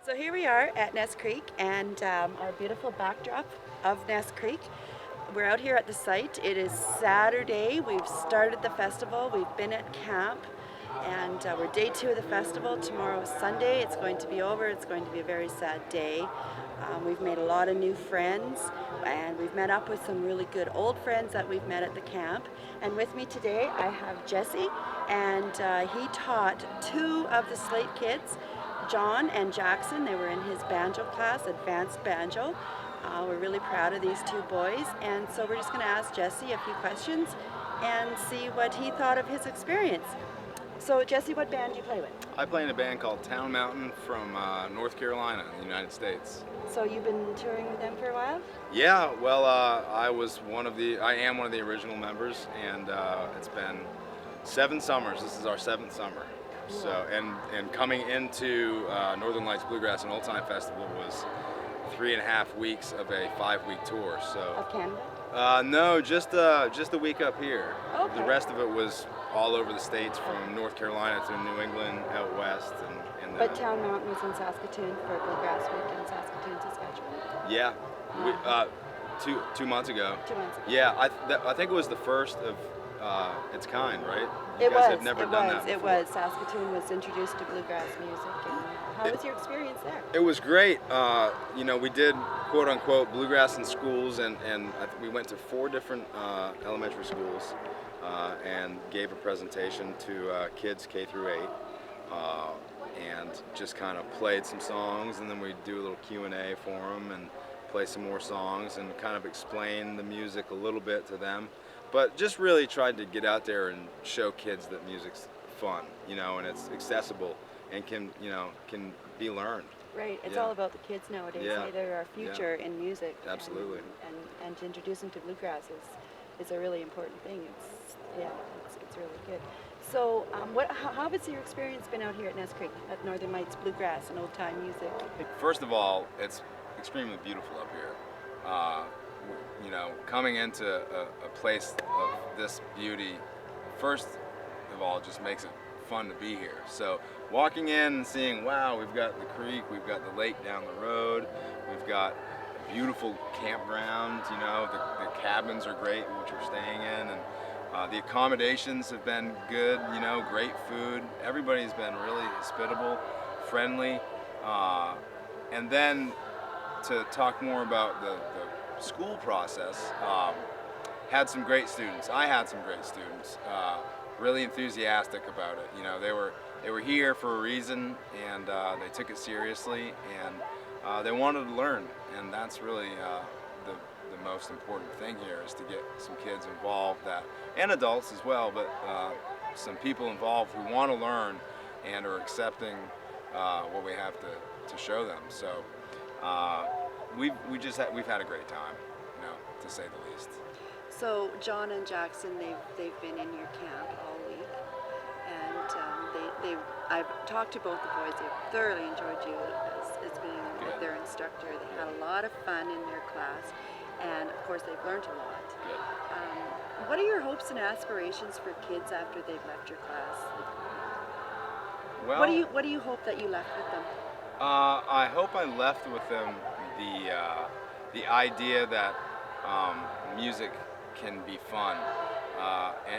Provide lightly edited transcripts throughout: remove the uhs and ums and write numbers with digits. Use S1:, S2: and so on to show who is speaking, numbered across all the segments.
S1: So here we are at Ness Creek and our beautiful backdrop of Ness Creek. We're out here at the site. It is Saturday. We've started the festival. We've been at camp and we're day 2 of the festival. Tomorrow is Sunday. It's going to be over. It's going to be a very sad day. We've made a lot of new friends and we've met up with some really good old friends that we've met at the camp. And with me today I have Jesse, and he taught 2 of the Slate kids, John and Jackson. They were in his banjo class, advanced banjo. We're really proud of these 2 boys, and so we're just going to ask Jesse a few questions and see what he thought of his experience. So Jesse, what band do you play with?
S2: I play in a band called Town Mountain from North Carolina in the United States.
S1: So you've been touring with them for a while?
S2: Yeah, well, I am one of the original members, and it's been 7 summers. This is our 7th summer. So, and coming into NorthernLights Bluegrass and Old Time Festival was 3.5 weeks of a 5-week tour. So
S1: Of Canada?
S2: No, just a week up here.
S1: Okay.
S2: The rest of it was all over the states, from North Carolina to New England, out west, and
S1: But Town Mountain was in Saskatoon for Bluegrass Week in Saskatoon, Saskatchewan.
S2: yeah, we, 2 months ago.
S1: 2 months ago.
S2: Yeah, I think it was the first of its kind, right? You guys had never done that before.
S1: It was. Saskatoon was introduced to bluegrass music. And how was your experience there?
S2: It was great. We did quote unquote bluegrass in schools, and we went to 4 different elementary schools and gave a presentation to kids K through 8. And just kind of played some songs, and then we'd do a little Q&A for them and play some more songs and kind of explain the music a little bit to them. But just really tried to get out there and show kids that music's fun, and it's accessible and can be learned.
S1: Right, it's
S2: Yeah.
S1: all about the kids nowadays.
S2: Yeah.
S1: They're our future in music.
S2: Absolutely.
S1: And to introduce them to bluegrass is a really important thing. It's really good. So, how has your experience been out here at Ness Creek at Northern Lights Bluegrass and Old Time Music?
S2: First of all, it's extremely beautiful up here. Coming into a place of this beauty, first of all, just makes it fun to be here. So walking in and seeing, wow, we've got the creek, we've got the lake down the road, we've got a beautiful campground, the cabins are great, which we're staying in, and the accommodations have been good, great food. Everybody's been really hospitable, friendly, and then to talk more about the school process, had some great students. I had some great students, really enthusiastic about it. They were here for a reason, and they took it seriously, and they wanted to learn, and that's really the most important thing here, is to get some kids involved, and adults as well, but some people involved who want to learn and are accepting what we have to show them. So we've had a great time, to say the least.
S1: So John and Jackson, they've been in your camp all week, and I've talked to both the boys. They've thoroughly enjoyed you as being their instructor. They had a lot of fun in their class, and of course they've learned a lot. What are your hopes and aspirations for kids after they've left your class?
S2: Well,
S1: what do you hope that you left with them?
S2: I hope I left with them the idea that music can be fun,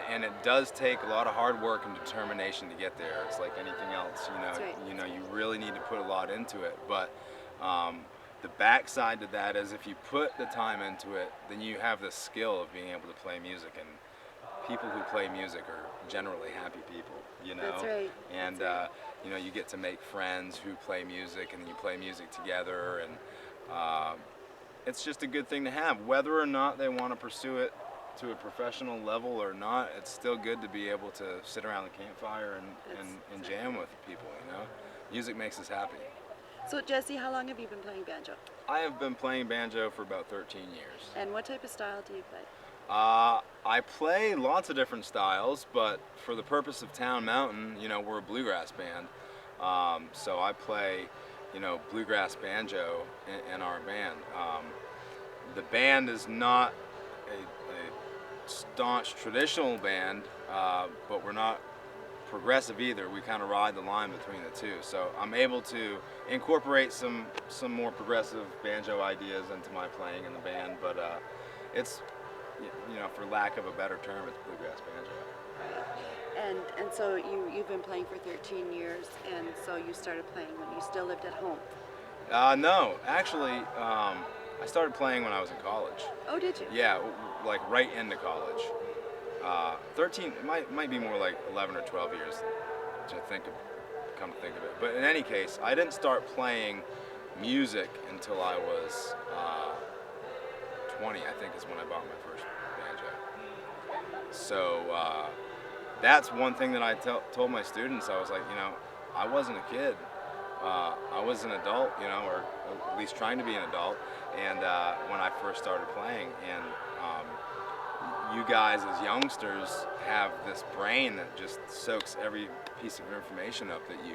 S2: and it does take a lot of hard work and determination to get there. It's like anything else,
S1: That's right.
S2: You really need to put a lot into it. But the backside to that is, if you put the time into it, then you have the skill of being able to play music, and people who play music are generally happy people,
S1: That's right.
S2: And
S1: That's right.
S2: you get to make friends who play music, and you play music together, and it's just a good thing to have. Whether or not they want to pursue it to a professional level or not, it's still good to be able to sit around the campfire and jam with people, Music makes us happy.
S1: So Jesse, how long have you been playing banjo?
S2: I have been playing banjo for about 13 years.
S1: And what type of style do you play?
S2: I play lots of different styles, but for the purpose of Town Mountain, we're a bluegrass band. So I play, bluegrass banjo in our band. The band is not a staunch traditional band, but we're not progressive either. We kind of ride the line between the two. So I'm able to incorporate some more progressive banjo ideas into my playing in the band, but it's, for lack of a better term, it's bluegrass banjo.
S1: And so you've been playing for 13 years, and so you started playing when you still lived at home.
S2: No, actually, I started playing when I was in college.
S1: Oh, did you?
S2: Yeah, like right into college. 13, it might be more like 11 or 12 years come to think of it. But in any case, I didn't start playing music until I was 20, I think is when I bought my first banjo. So that's one thing that I told my students. I was like, I wasn't a kid. I was an adult, or at least trying to be an adult. And when I first started playing, and you guys as youngsters have this brain that just soaks every piece of information up that you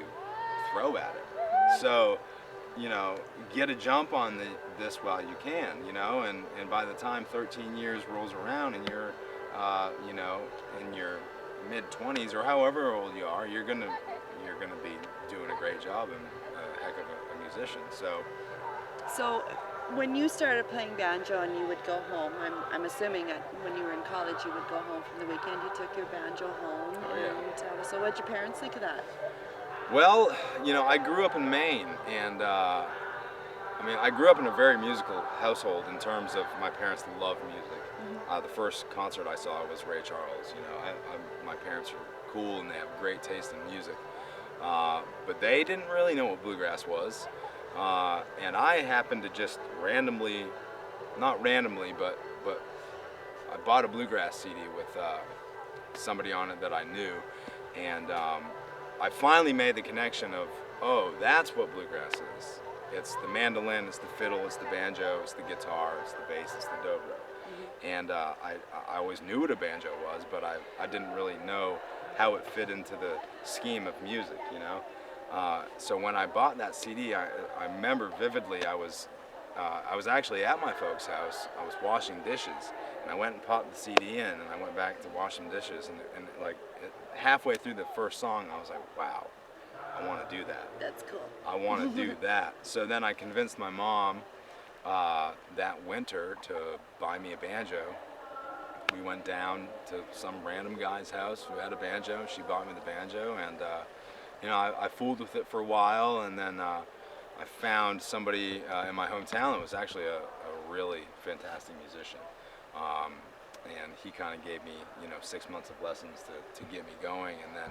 S2: throw at it. So, get a jump on this while you can, and by the time 13 years rolls around and you're, in your mid-20s or however old you are, you're gonna be doing a great job and a heck of a musician.
S1: So when you started playing banjo and you would go home, I'm assuming when you were in college you would go home from the weekend, you took your banjo home.
S2: Oh, yeah.
S1: And so what did your parents think of that?
S2: Well, I grew up in Maine, and I grew up in a very musical household in terms of my parents love music. The first concert I saw was Ray Charles. My parents are cool and they have great taste in music, but they didn't really know what bluegrass was. And I happened to just not randomly, but I bought a bluegrass CD with somebody on it that I knew, and I finally made the connection of, oh, that's what bluegrass is. It's the mandolin, it's the fiddle, it's the banjo, it's the guitar, it's the bass, it's the dobro. And I always knew what a banjo was, but I didn't really know how it fit into the scheme of music, So when I bought that CD, I remember vividly I was actually at my folks' house. I was washing dishes, and I went and popped the CD in, and I went back to wash some dishes, and halfway through the first song, I was like, wow, I want to do that.
S1: That's cool.
S2: I want to do that. So then I convinced my mom that winter to buy me a banjo. We went down to some random guy's house who had a banjo. She bought me the banjo, and I fooled with it for a while, and then I found somebody in my hometown that was actually a really fantastic musician. And he kind of gave me, 6 months of lessons to get me going. And then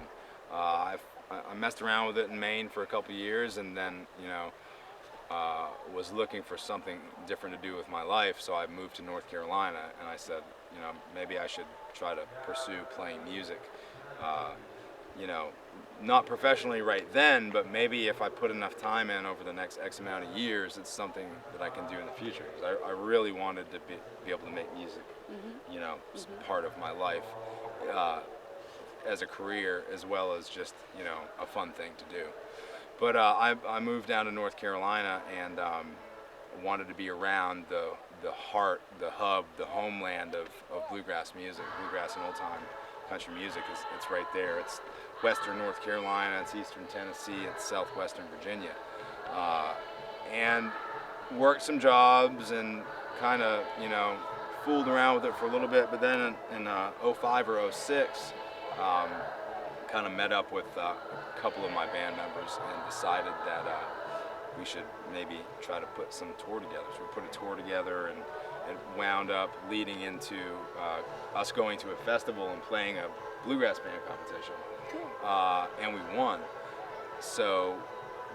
S2: I messed around with it in Maine for a couple of years, and then, was looking for something different to do with my life. So I moved to North Carolina, and I said, maybe I should try to pursue playing music. Not professionally right then, but maybe if I put enough time in over the next X amount of years, it's something that I can do in the future. Because I really wanted to be able to make music, as part of my life, as a career, as well as just, a fun thing to do. But I moved down to North Carolina and wanted to be around the heart, the hub, the homeland of bluegrass music, bluegrass and old-time country music. It's right there. It's western North Carolina, it's eastern Tennessee, it's southwestern Virginia. And worked some jobs and kind of, fooled around with it for a little bit, but then in 05 or 06, kind of met up with a couple of my band members and decided that we should maybe try to put some tour together. So we put a tour together, and it wound up leading into us going to a festival and playing a bluegrass band competition.
S1: Cool.
S2: And we won. So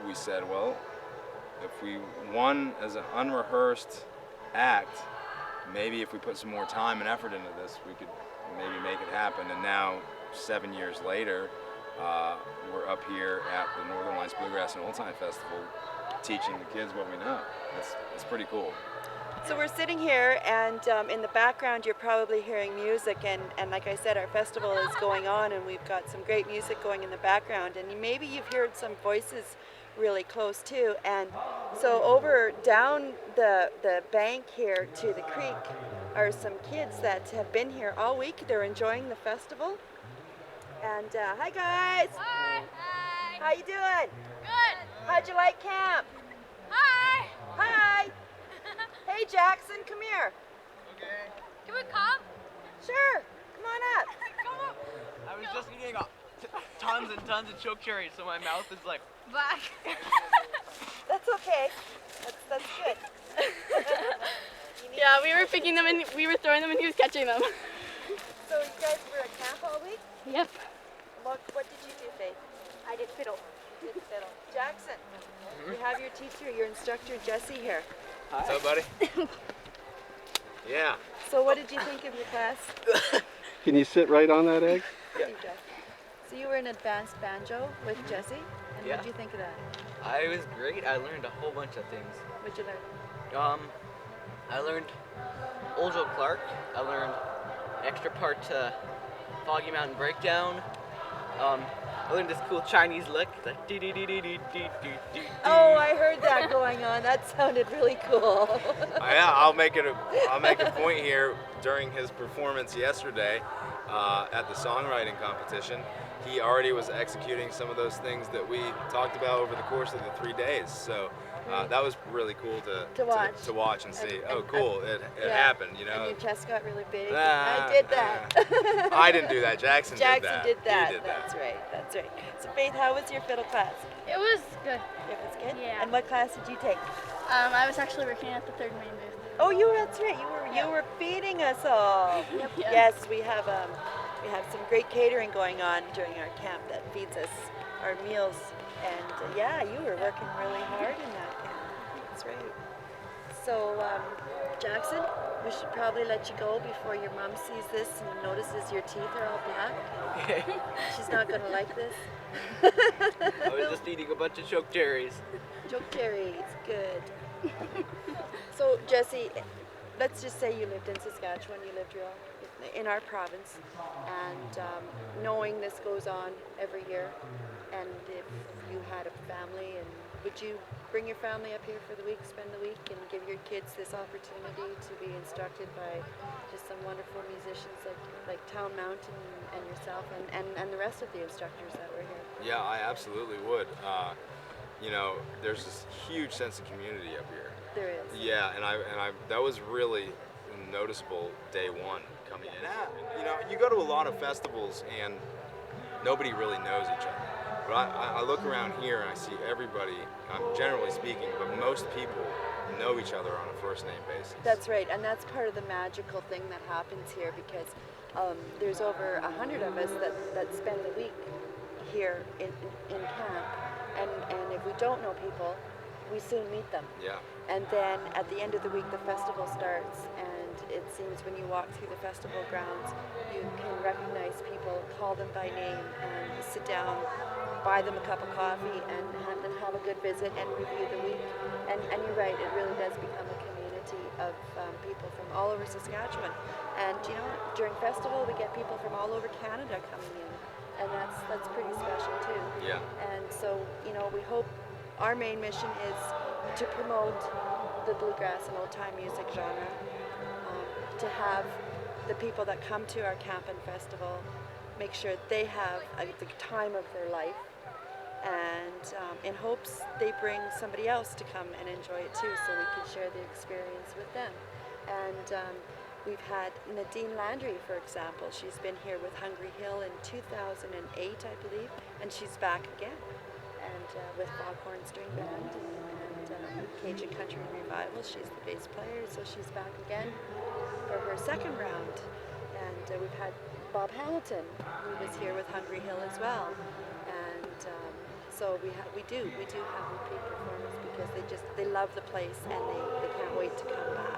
S2: we said, well, if we won as an unrehearsed act, maybe if we put some more time and effort into this, we could maybe make it happen. And now, 7 years later, we're up here at the NorthernLights Bluegrass and Old Time Festival teaching the kids what we know. It's pretty cool.
S1: So we're sitting here, and in the background you're probably hearing music, and like I said, our festival is going on, and we've got some great music going in the background, and maybe you've heard some voices really close too. And so over down the bank here to the creek are some kids that have been here all week. They're enjoying the festival. And hi guys.
S3: Hi. Hi.
S1: How you doing?
S3: Good.
S1: How'd you like camp?
S3: Hi.
S1: Hi. Hey Jackson, come here.
S4: Okay.
S3: Can we come?
S1: Sure. Come on up.
S3: Come on.
S4: I was just eating tons and tons of choke cherries, so my mouth is like.
S3: Back.
S1: That's okay. That's good.
S5: Yeah, we were picking them and we were throwing them and he was catching them.
S1: So you guys were at camp all week?
S5: Yep.
S1: What did you do, Faith?
S5: I did fiddle.
S1: You did fiddle. Jackson, you have your teacher, your instructor, Jesse here.
S4: What's up, buddy? Yeah.
S1: So what did you think of your class?
S6: Can you sit right on that egg?
S1: Yeah. So you were in advanced banjo with Jesse, and
S4: Yeah.
S1: what did you think of that?
S4: I was great. I learned a whole bunch of things.
S1: What'd you learn?
S4: I learned Old Joe Clark. I learned an extra part to Foggy Mountain Breakdown. I learned this cool Chinese lick, like dee dee dee dee dee dee dee dee.
S1: Oh, I heard that going on. That sounded really cool.
S2: Yeah, I'll make a point here. During his performance yesterday at the songwriting competition, he already was executing some of those things that we talked about over the course of the 3 days. So that was really cool to watch and see.
S1: And-
S2: cool! It
S1: yeah.
S2: happened, you
S1: And
S2: know.
S1: your chest got really big.
S2: Ah,
S1: I did that.
S2: I didn't do that. Jackson did that.
S1: Jackson did that.
S2: He did that.
S1: That's right. That's right. So Faith, how was your fiddle class?
S5: It was good.
S1: It was good.
S5: Yeah.
S1: And what class did you take?
S5: I was actually working at the third main booth.
S1: Oh, that's right. You were feeding us all.
S5: Yep.
S1: Yes, we have some great catering going on during our camp that feeds us our meals. And yeah, you were working really hard in that camp. That's right. So Jackson, we should probably let you go before your mom sees this and notices your teeth are all black.
S4: Okay.
S1: She's not gonna like this.
S4: I was just eating a bunch of choke cherries.
S1: Joke cherries, good. So Jesse, let's just say you lived in Saskatchewan, you lived in our province, and knowing this goes on every year, and if you had a family, and would you bring your family up here for the week, spend the week, and give your kids this opportunity to be instructed by just some wonderful musicians like Town Mountain and yourself, and the rest of the instructors that were here?
S2: Yeah, I absolutely would. There's this huge sense of community up here.
S1: There is.
S2: Yeah, and I that was really noticeable day one coming in. You go to a lot of festivals and nobody really knows each other. But I look around here and I see everybody, generally speaking, but most people know each other on a first name basis.
S1: That's right, and that's part of the magical thing that happens here, because there's over 100 of us that spend the week here in camp, and if we don't know people, we soon meet them.
S2: Yeah.
S1: And then at the end of the week, the festival starts, and it seems when you walk through the festival grounds, you can recognize people, call them by name, and sit down, buy them a cup of coffee, and have a good visit and review the week. And you're right, it really does become a community of people from all over Saskatchewan. And during festival, we get people from all over Canada coming in, and that's pretty special too.
S2: Yeah.
S1: And so, we hope our main mission is to promote the bluegrass and old-time music genre, to have the people that come to our camp and festival make sure they have the time of their life, and in hopes they bring somebody else to come and enjoy it too, so we can share the experience with them. And we've had Nadine Landry, for example. She's been here with Hungry Hill in 2008, I believe, and she's back again, and with Foghorn String Band and Cajun Country Revival. She's the bass player, so she's back again for her second round. And we've had Bob Hamilton, who was here with Hungry Hill as well. And so we do have repeat performers, because they love the place and they can't wait to come back.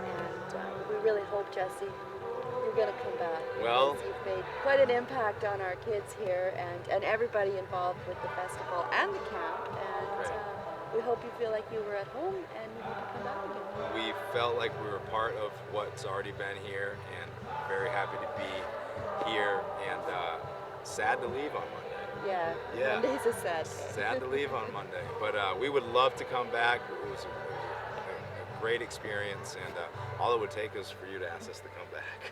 S1: And we really hope, Jesse, you're going to come back.
S2: Well,
S1: because you've made quite an impact on our kids here and everybody involved with the festival and the camp. And we hope you feel like you were at home and you need to come back again.
S2: We felt like we were part of what's already been here, and very happy to be here, and sad to leave on Monday.
S1: Yeah. Monday's a sad day.
S2: Sad to leave on Monday, but we would love to come back. It was a great experience, and all it would take is for you to ask us to come back.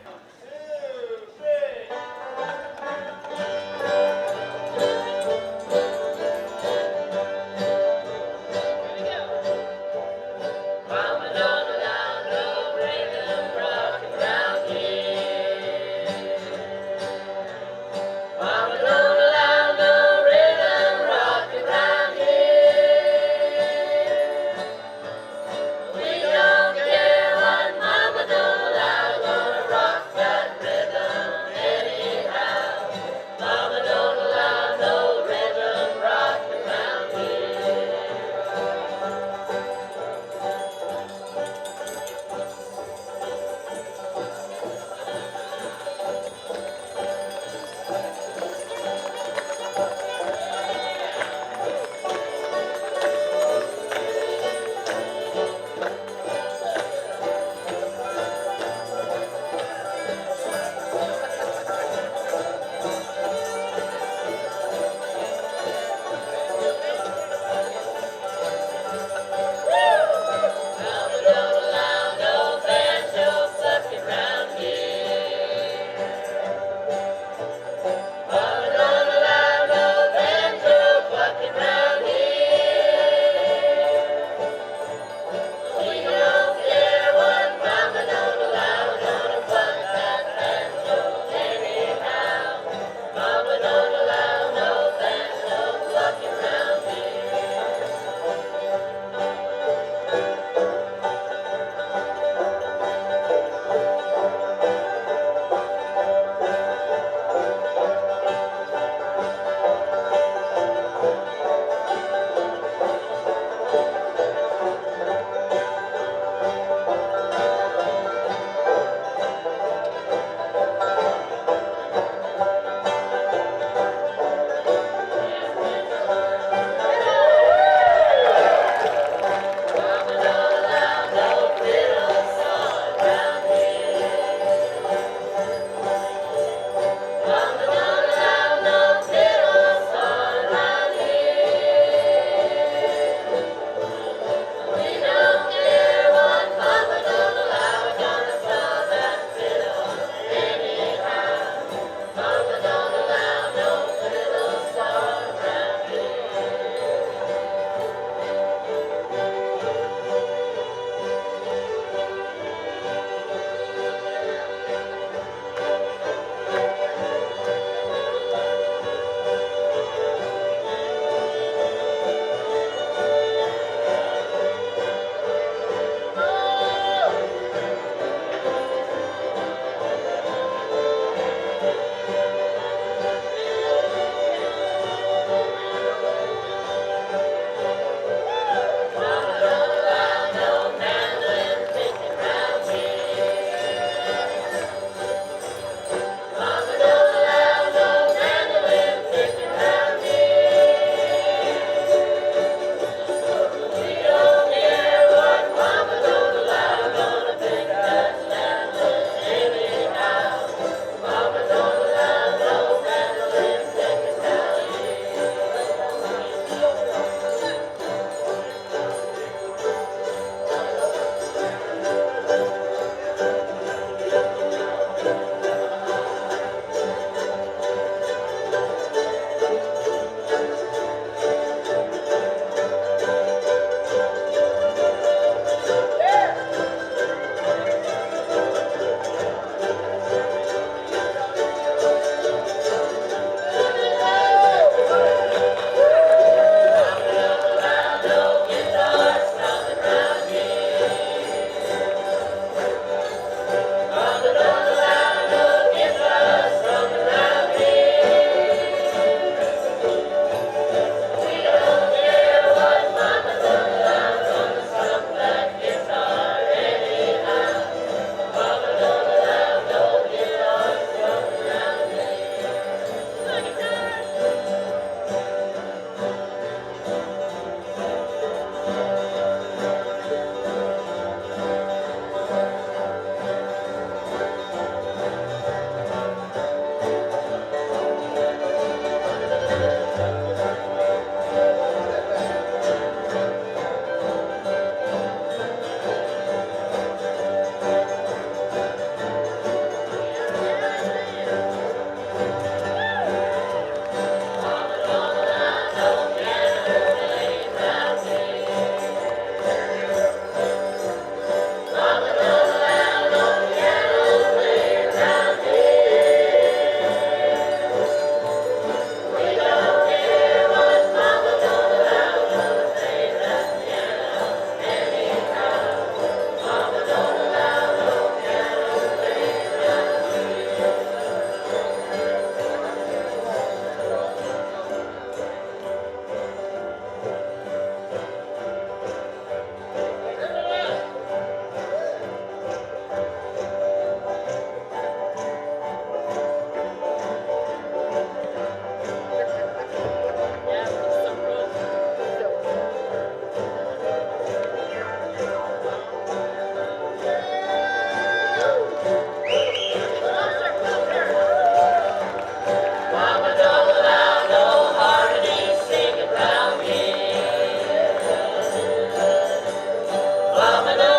S7: Ba-ba-da,